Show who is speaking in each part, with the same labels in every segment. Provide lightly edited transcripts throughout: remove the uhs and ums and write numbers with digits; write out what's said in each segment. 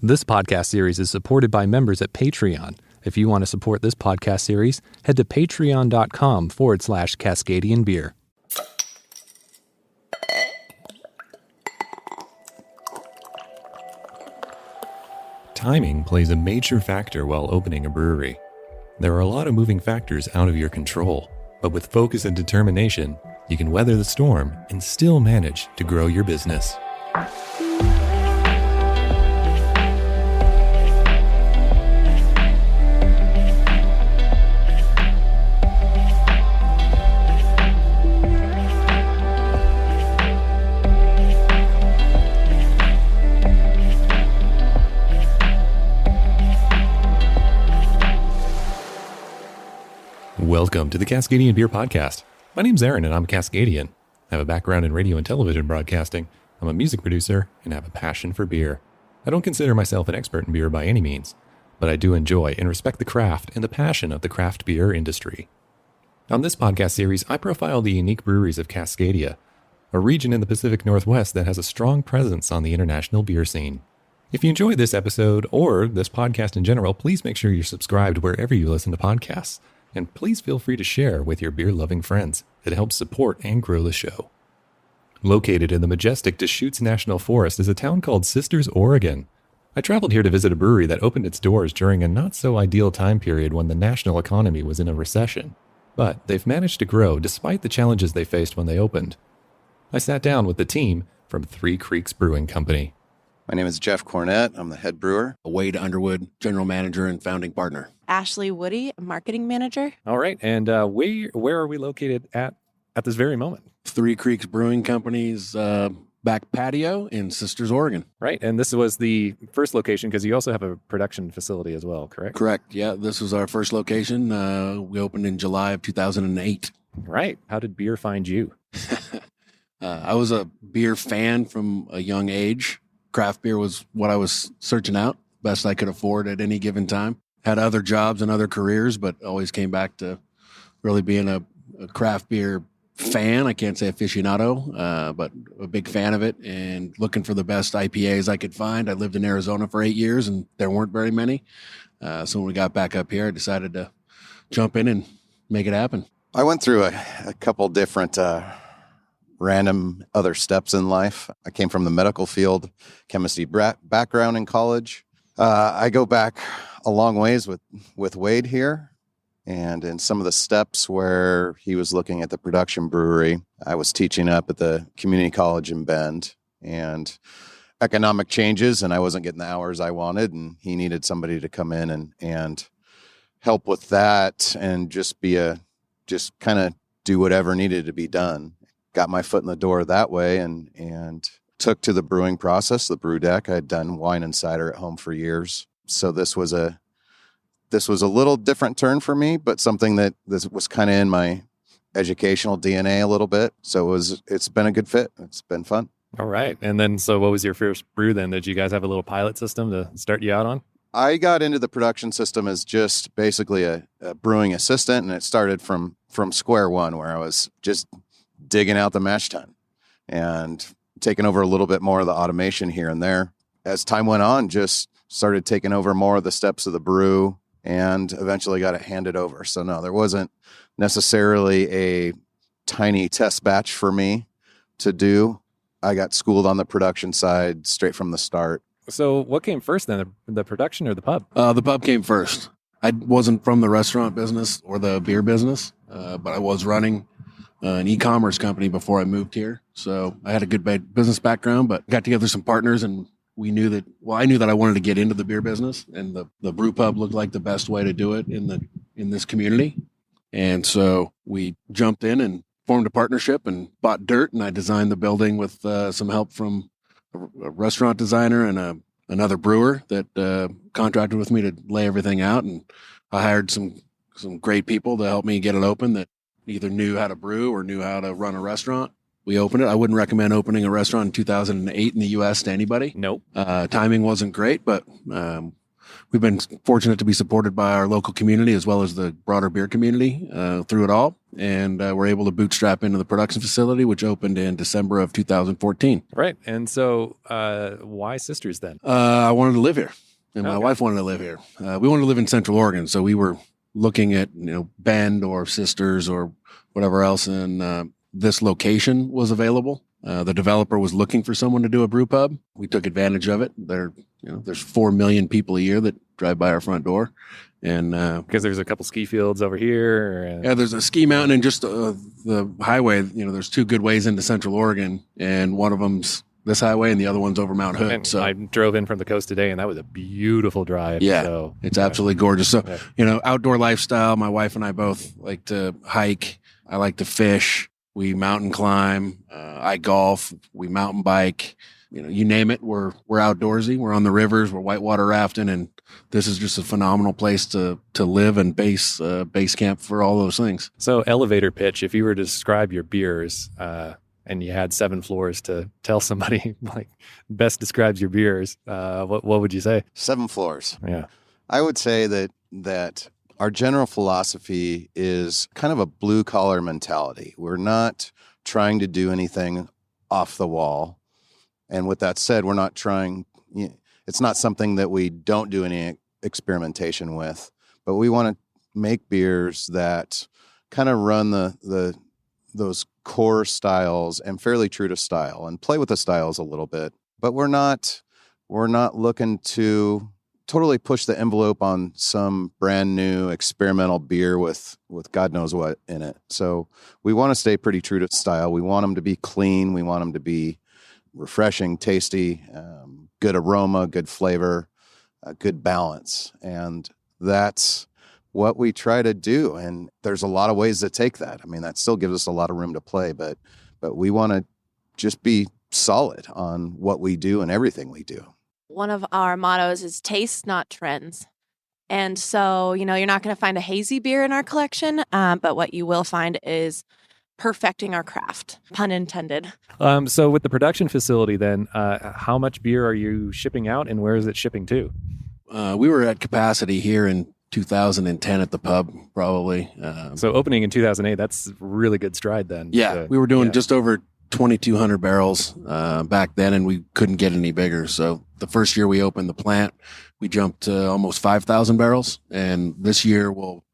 Speaker 1: This podcast series is supported by members at Patreon. If you want to support this podcast series, head to patreon.com/Cascadian Beer. Timing plays a major factor while opening a brewery. There are a lot of moving factors out of your control, but with focus and determination, you can weather the storm and still manage to grow your business. Welcome to the Cascadian Beer Podcast. My name's Aaron and I'm a Cascadian. I have a background in radio and television broadcasting. I'm a music producer and have a passion for beer. I don't consider myself an expert in beer by any means, but I do enjoy and respect the craft and the passion of the craft beer industry. On this podcast series, I profile the unique breweries of Cascadia, a region in the Pacific Northwest that has a strong presence on the international beer scene. If you enjoyed this episode or this podcast in general, please make sure you're subscribed wherever you listen to podcasts. And please feel free to share with your beer-loving friends. It helps support and grow the show. Located in the majestic Deschutes National Forest is a town called Sisters, Oregon. I traveled here to visit a brewery that opened its doors during a not-so-ideal time period when the national economy was in a recession. But they've managed to grow despite the challenges they faced when they opened. I sat down with the team from Three Creeks Brewing Co.
Speaker 2: My name is Jeff Cornett. I'm the head brewer.
Speaker 3: Wade Underwood, general manager and founding partner.
Speaker 4: Ashley Woody, marketing manager.
Speaker 1: All right, and where are we located at this very moment?
Speaker 3: Three Creeks Brewing Company's back patio in Sisters, Oregon.
Speaker 1: Right, and this was the first location because you also have a production facility as well, correct?
Speaker 3: Correct, yeah. This was our first location. We opened in July of 2008.
Speaker 1: Right. How did beer find you?
Speaker 3: I was a beer fan from a young age. Craft beer was what I was searching out, best I could afford at any given time. Had other jobs and other careers, but always came back to really being a craft beer fan. I can't say aficionado, but a big fan of it and looking for the best IPAs I could find. I lived in Arizona for 8 years and there weren't very many. So when we got back up here, I decided to jump in and make it happen.
Speaker 2: I went through a couple different random other steps in life. I came from the medical field, chemistry background in college. I go back a long ways with Wade here. And in some of the steps where he was looking at the production brewery, I was teaching up at the community college in Bend, and economic changes, and I wasn't getting the hours I wanted, and he needed somebody to come in and help with that and just kind of do whatever needed to be done. Got my foot in the door that way and took to the brewing process, the brew deck. I'd done wine and cider at home for years. So this was a little different turn for me, but something that this was kind of in my educational DNA a little bit. So it's been a good fit. It's been fun.
Speaker 1: All right. And then, so what was your first brew then? Did you guys have a little pilot system to start you out on?
Speaker 2: I got into the production system as just basically a brewing assistant, and it started from square one, where I was just digging out the mash tun and taking over a little bit more of the automation here and there. As time went on, just started taking over more of the steps of the brew and eventually got it handed over. So no, there wasn't necessarily a tiny test batch for me to do. I got schooled on the production side straight from the start.
Speaker 1: So what came first then, the production or the pub?
Speaker 3: The pub came first. I wasn't from the restaurant business or the beer business, but I was running an e-commerce company before I moved here. So I had a good business background, but got together some partners, and I knew that I wanted to get into the beer business, and the Brewpub looked like the best way to do it in this community. And so we jumped in and formed a partnership and bought dirt, and I designed the building with some help from a restaurant designer and another brewer that contracted with me to lay everything out. And I hired some great people to help me get it open that either knew how to brew or knew how to run a restaurant. We opened it. I wouldn't recommend opening a restaurant in 2008 in the U.S. to anybody.
Speaker 1: Nope.
Speaker 3: Timing wasn't great, but we've been fortunate to be supported by our local community as well as the broader beer community through it all. And we're able to bootstrap into the production facility, which opened in December of 2014.
Speaker 1: Right. And so why Sisters then?
Speaker 3: I wanted to live here, and my
Speaker 1: Okay.
Speaker 3: wife wanted to live here. We wanted to live in Central Oregon, so we were looking at Bend or Sisters or whatever else, and this location was available. The developer was looking for someone to do a brew pub. We took advantage of it. There's 4 million people a year that drive by our front door, and
Speaker 1: Because there's a couple ski fields over here. And...
Speaker 3: yeah, there's a ski mountain and just the highway. There's 2 good ways into Central Oregon, and one of them's this highway, and the other one's over Mount Hood.
Speaker 1: And
Speaker 3: So
Speaker 1: I drove in from the coast today, and that was a beautiful drive.
Speaker 3: yeah,
Speaker 1: So,
Speaker 3: it's absolutely gorgeous. So
Speaker 1: Yeah.
Speaker 3: outdoor lifestyle. My wife and I both like to hike. I like to fish. We mountain climb. I golf. We mountain bike. You name it. We're outdoorsy. We're on the rivers. We're whitewater rafting, and this is just a phenomenal place to live and base camp for all those things.
Speaker 1: So elevator pitch, if you were to describe your beers, and you had 7 floors to tell somebody like best describes your beers, what would you say?
Speaker 2: 7 floors.
Speaker 1: Yeah.
Speaker 2: I would say that our general philosophy is kind of a blue collar mentality. We're not trying to do anything off the wall. And with that said, we're not trying, it's not something that we don't do any experimentation with, but we want to make beers that kind of run those core styles and fairly true to style and play with the styles a little bit. But we're not looking to totally push the envelope on some brand new experimental beer with God knows what in it. So we want to stay pretty true to style. We want them to be clean. We want them to be refreshing, tasty, good aroma, good flavor, good balance. And that's what we try to do. And there's a lot of ways to take that. I mean, that still gives us a lot of room to play, but we want to just be solid on what we do and everything we do.
Speaker 4: One of our mottos is taste, not trends. And so, you're not going to find a hazy beer in our collection, but what you will find is perfecting our craft, pun intended.
Speaker 1: So with the production facility then, how much beer are you shipping out and where is it shipping to?
Speaker 3: We were at capacity here in 2010 at the pub, probably.
Speaker 1: So opening in 2008, that's really good stride then.
Speaker 3: Yeah, we were doing just over 2,200 barrels back then, and we couldn't get any bigger. So the first year we opened the plant, we jumped to almost 5,000 barrels, and this year we'll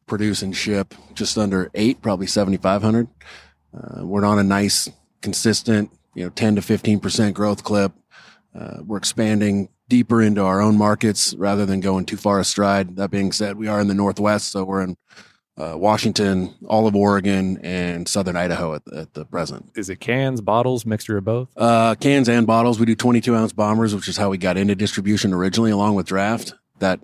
Speaker 3: produce and ship just under 8, probably 7,500. We're on a nice, consistent, 10 to 15% growth clip. We're expanding deeper into our own markets rather than going too far astride. That being said, we are in the Northwest, so we're in Washington, all of Oregon, and Southern Idaho at the present.
Speaker 1: Is it cans, bottles, mixture of both?
Speaker 3: Cans and bottles. We do 22-ounce bombers, which is how we got into distribution originally, along with draft. That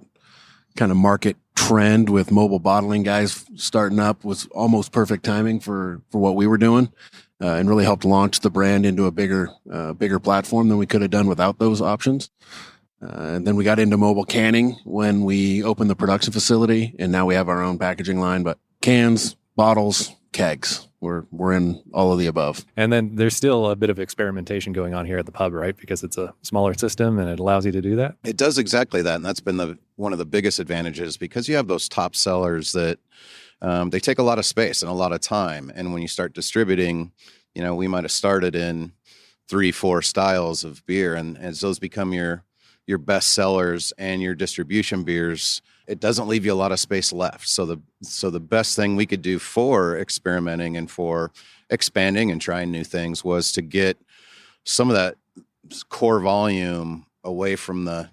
Speaker 3: kind of market trend with mobile bottling guys starting up was almost perfect timing for what we were doing, and really helped launch the brand into a bigger platform than we could have done without those options. And then we got into mobile canning when we opened the production facility, and now we have our own packaging line. But cans, bottles, kegs, we're in all of the above.
Speaker 1: And then there's still a bit of experimentation going on here at the pub, right? Because it's a smaller system and it allows you to do that.
Speaker 2: It does exactly that. And that's been one of the biggest advantages, because you have those top sellers that they take a lot of space and a lot of time. And when you start distributing, we might have started in 3-4 styles of beer. And as those become your best sellers and your distribution beers, it doesn't leave you a lot of space left. So the best thing we could do for experimenting and for expanding and trying new things was to get some of that core volume away from the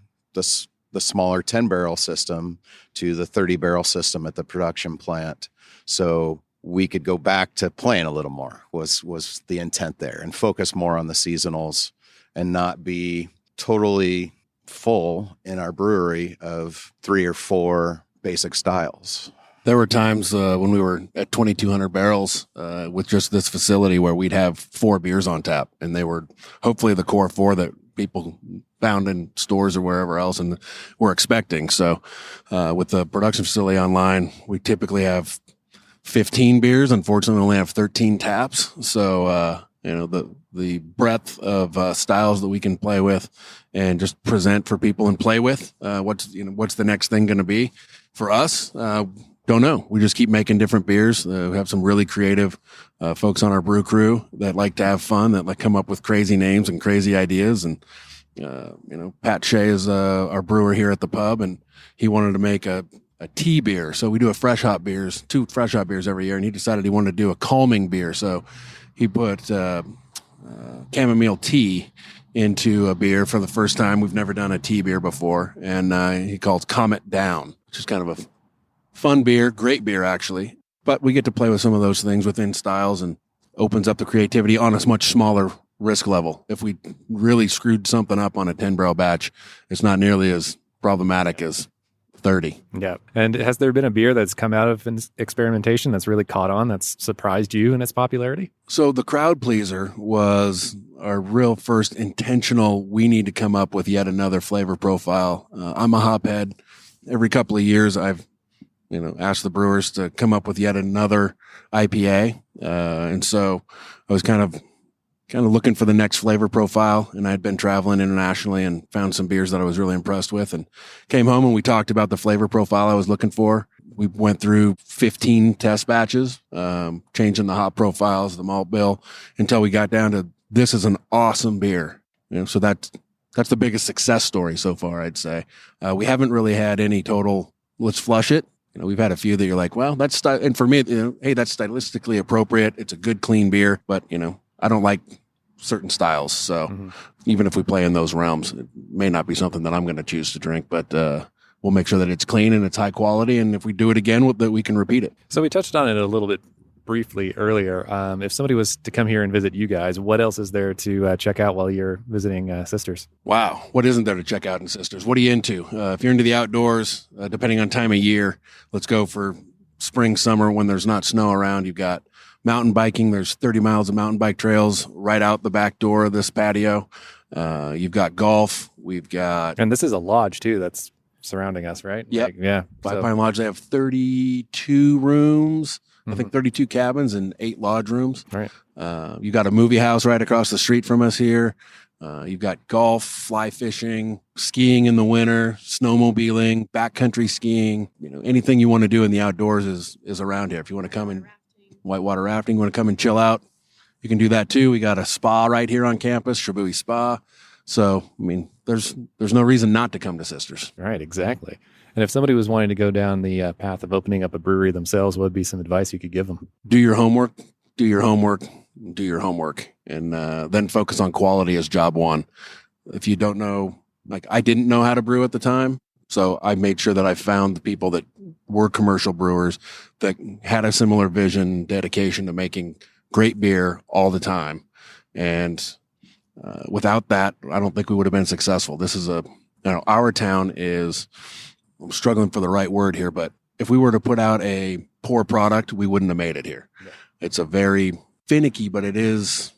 Speaker 2: smaller 10-barrel system to the 30-barrel system at the production plant. So we could go back to playing a little more was the intent there, and focus more on the seasonals and not be totally full in our brewery of 3 or 4 basic styles.
Speaker 3: There were times when we were at 2,200 barrels with just this facility where we'd have 4 beers on tap, and they were hopefully the core 4 that people found in stores or wherever else and were expecting. So with the production facility online, we typically have 15 beers. Unfortunately, we only have 13 taps. So, the breadth of styles that we can play with and just present for people and play with. What's the next thing going to be for us? Don't know. We just keep making different beers. We have some really creative folks on our brew crew that like to have fun, that like come up with crazy names and crazy ideas. And Pat Shea is our brewer here at the pub, and he wanted to make a tea beer. So we do 2 fresh hop beers every year, and he decided he wanted to do a calming beer. So he put chamomile tea into a beer for the first time. We've never done a tea beer before, and he calls Comet Down, which is kind of a fun beer, great beer actually. But we get to play with some of those things within styles and opens up the creativity on a much smaller risk level. If we really screwed something up on a 10-barrel batch, it's not nearly as problematic as 30.
Speaker 1: Yeah. And has there been a beer that's come out of experimentation that's really caught on, that's surprised you in its popularity?
Speaker 3: So the crowd pleaser was our real first intentional, we need to come up with yet another flavor profile. I'm a hophead. Every couple of years, I've asked the brewers to come up with yet another IPA. And so I was kind of looking for the next flavor profile, and I'd been traveling internationally and found some beers that I was really impressed with, and came home and we talked about the flavor profile I was looking for. We went through 15 test batches, changing the hop profiles, the malt bill, until we got down to, this is an awesome beer. So that's the biggest success story so far, I'd say. We haven't really had any total, let's flush it. We've had a few that you're like, well, that's and for me, hey, that's stylistically appropriate. It's a good, clean beer, but I don't like certain styles. So even if we play in those realms, it may not be something that I'm going to choose to drink, but we'll make sure that it's clean and it's high quality. And if we do it again, that we can repeat it.
Speaker 1: So we touched on it a little bit briefly earlier. If somebody was to come here and visit you guys, what else is there to check out while you're visiting Sisters?
Speaker 3: Wow. What isn't there to check out in Sisters? What are you into? If you're into the outdoors, depending on time of year, let's go for spring, summer when there's not snow around. You've got mountain biking. There's 30 miles of mountain bike trails right out the back door of this patio. You've got golf. We've got...
Speaker 1: And this is a lodge too that's surrounding us, right?
Speaker 3: Yep.
Speaker 1: Yeah.
Speaker 3: Five Pine Lodge. They have 32 rooms. I think 32 cabins and 8 lodge rooms.
Speaker 1: Right.
Speaker 3: You've got a movie house right across the street from us here. You've got golf, fly fishing, skiing in the winter, snowmobiling, backcountry skiing. Anything you want to do in the outdoors is around here. If you want to come and whitewater rafting, you want to come and chill out, you can do that too. We got a spa right here on campus, Shabui Spa. So, there's no reason not to come to Sisters.
Speaker 1: Right, exactly. And if somebody was wanting to go down the path of opening up a brewery themselves, what would be some advice you could give them?
Speaker 3: Do your homework, and then focus on quality as job one. If you don't know, I didn't know how to brew at the time, so I made sure that I found the people that were commercial brewers that had a similar vision, dedication to making great beer all the time. And without that, I don't think we would have been successful. This is our town is... I'm struggling for the right word here, but if we were to put out a poor product, we wouldn't have made it here. Yeah. It's a very finicky, but it is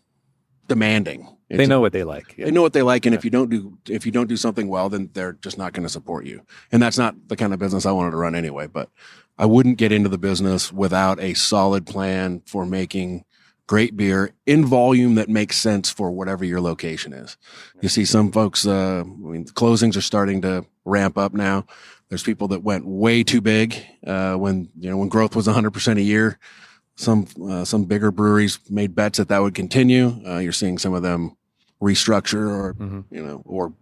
Speaker 3: demanding.
Speaker 1: They know what they like.
Speaker 3: Yeah. They know what they like, and if you don't do something well, then they're just not going to support you. And that's not the kind of business I wanted to run anyway. But I wouldn't get into the business without a solid plan for making great beer in volume that makes sense for whatever your location is. You see some folks, closings are starting to ramp up now. There's people that went way too big when growth was 100% a year. Some bigger breweries made bets that would continue. You're seeing some of them restructure or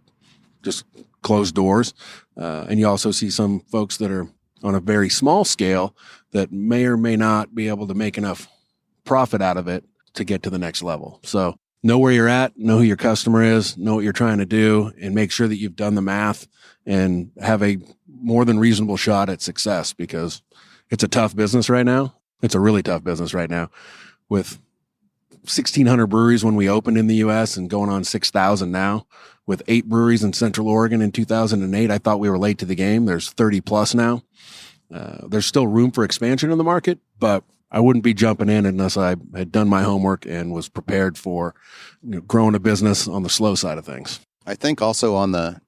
Speaker 3: just close doors. And you also see some folks that are on a very small scale that may or may not be able to make enough profit out of it to get to the next level. So know where you're at, know who your customer is, know what you're trying to do, and make sure that you've done the math and have a more than reasonable shot at success, because it's a tough business right now. It's a really tough business right now with 1,600 breweries when we opened in the U.S. and going on 6,000 now, with 8 breweries in Central Oregon in 2008. I thought we were late to the game. There's 30 plus now. There's still room for expansion in the market, but I wouldn't be jumping in unless I had done my homework and was prepared for growing a business on the slow side of things.
Speaker 2: I think also on the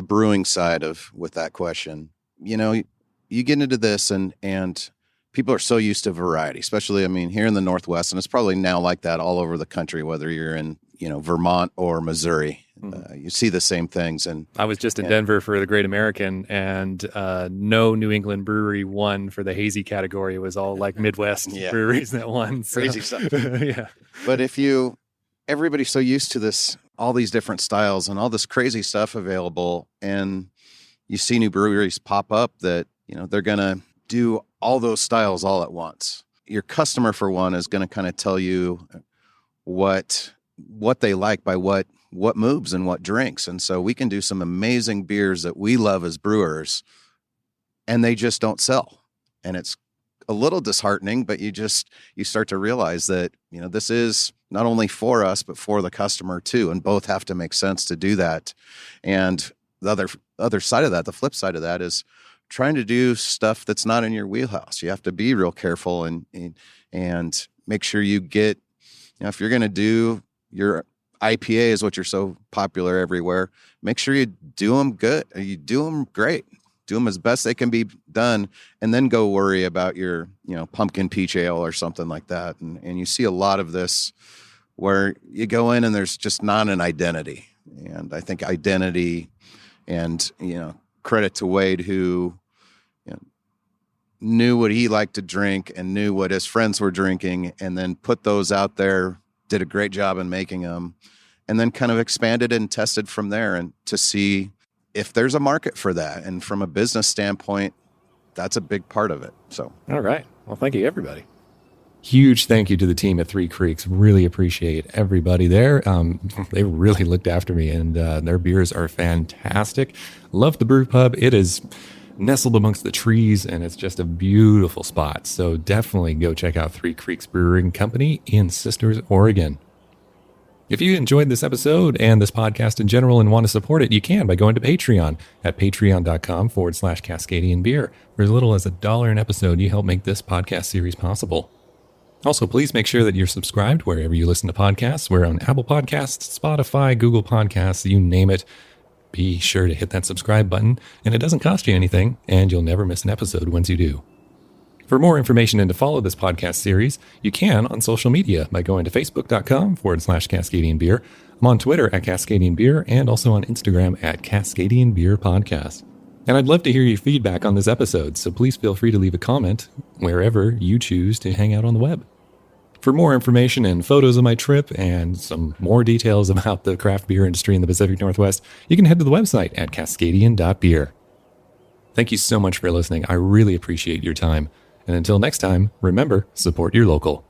Speaker 2: brewing side with that question, you get into this and people are so used to variety, especially, I mean, here in the Northwest, and it's probably now like that all over the country, whether you're in, Vermont or Missouri. You see the same things. And
Speaker 1: I was just in Denver for the Great American, and no New England brewery won for the hazy category. It was all like Midwest breweries that won. So.
Speaker 2: Crazy stuff.
Speaker 1: Yeah.
Speaker 2: But everybody's so used to this, all these different styles and all this crazy stuff available, and you see new breweries pop up that, they're going to do all those styles all at once. Your customer, for one, is going to kind of tell you what they like by what moves and what drinks. And so we can do some amazing beers that we love as brewers, and they just don't sell. And it's a little disheartening, but you start to realize that, this is not only for us, but for the customer too. And both have to make sense to do that. And the other side of that, the flip side of that, is trying to do stuff that's not in your wheelhouse. You have to be real careful and make sure you get, if you're going to do your IPA is what you're so popular everywhere, make sure you do them good. You do them great. Do them as best they can be done, and then go worry about your, pumpkin peach ale or something like that. And you see a lot of this where you go in and there's just not an identity. And I think identity and, credit to Wade, who knew what he liked to drink and knew what his friends were drinking, and then put those out there, did a great job in making them, and then kind of expanded and tested from there, and to see if there's a market for that. And from a business standpoint, that's a big part of it. So,
Speaker 1: all right. Well, thank you, everybody. Huge thank you to the team at Three Creeks. Really appreciate everybody there. They really looked after me, and their beers are fantastic. Love the Brewpub. It is nestled amongst the trees, and it's just a beautiful spot. So definitely go check out Three Creeks Brewing Company in Sisters, Oregon. If you enjoyed this episode and this podcast in general and want to support it, you can by going to Patreon at patreon.com/Cascadian Beer. For as little as $1 an episode, you help make this podcast series possible. Also, please make sure that you're subscribed wherever you listen to podcasts. We're on Apple Podcasts, Spotify, Google Podcasts, you name it. Be sure to hit that subscribe button, and it doesn't cost you anything, and you'll never miss an episode once you do. For more information and to follow this podcast series, you can on social media by going to facebook.com/Cascadian Beer. I'm on Twitter at Cascadian Beer, and also on Instagram at Cascadian Beer Podcast. And I'd love to hear your feedback on this episode, so please feel free to leave a comment wherever you choose to hang out on the web. For more information and photos of my trip and some more details about the craft beer industry in the Pacific Northwest, you can head to the website at cascadian.beer. Thank you so much for listening. I really appreciate your time. And until next time, remember, support your local.